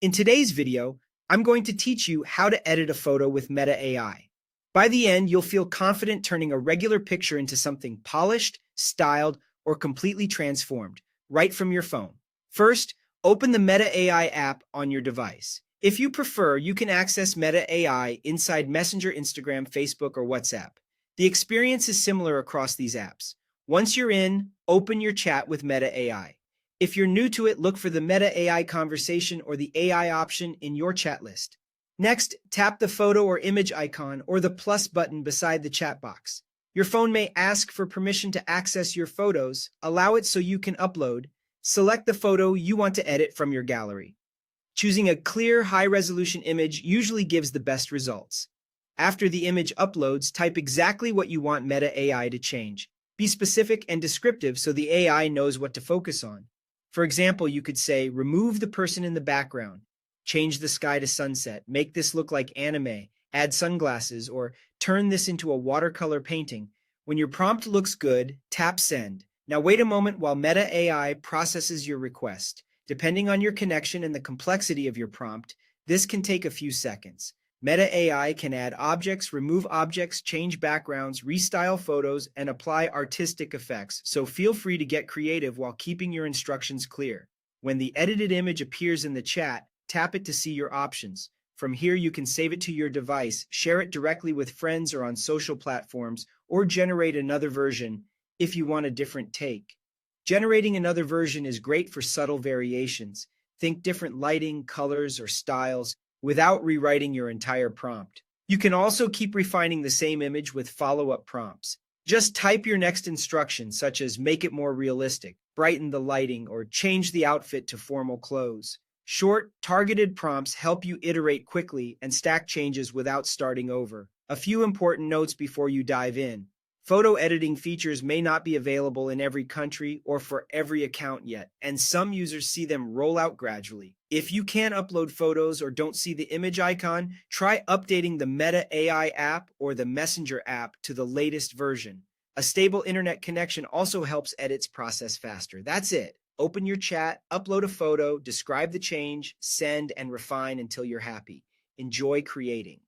In today's video, I'm going to teach you how to edit a photo with Meta AI. By the end, you'll feel confident turning a regular picture into something polished, styled, or completely transformed, right from your phone. First, open the Meta AI app on your device. If you prefer, you can access Meta AI inside Messenger, Instagram, Facebook, or WhatsApp. The experience is similar across these apps. Once you're in, open your chat with Meta AI. If you're new to it, look for the Meta AI conversation or the AI option in your chat list. Next, tap the photo or image icon or the plus button beside the chat box. Your phone may ask for permission to access your photos. Allow it so you can upload. Select the photo you want to edit from your gallery. Choosing a clear, high-resolution image usually gives the best results. After the image uploads, type exactly what you want Meta AI to change. Be specific and descriptive so the AI knows what to focus on. For example, you could say, remove the person in the background, change the sky to sunset, make this look like anime, add sunglasses, or turn this into a watercolor painting. When your prompt looks good, tap send. Now wait a moment while Meta AI processes your request. Depending on your connection and the complexity of your prompt, this can take a few seconds. Meta AI can add objects, remove objects, change backgrounds, restyle photos, and apply artistic effects, so feel free to get creative while keeping your instructions clear. When the edited image appears in the chat, tap it to see your options. From here, you can save it to your device, share it directly with friends or on social platforms, or generate another version if you want a different take. Generating another version is great for subtle variations. Think different lighting, colors, or styles without rewriting your entire prompt. You can also keep refining the same image with follow-up prompts. Just type your next instruction, such as make it more realistic, brighten the lighting, or change the outfit to formal clothes. Short, targeted prompts help you iterate quickly and stack changes without starting over. A few important notes before you dive in. Photo editing features may not be available in every country or for every account yet, and some users see them roll out gradually. If you can't upload photos or don't see the image icon, try updating the Meta AI app or the Messenger app to the latest version. A stable internet connection also helps edits process faster. That's it. Open your chat, upload a photo, describe the change, send, and refine until you're happy. Enjoy creating.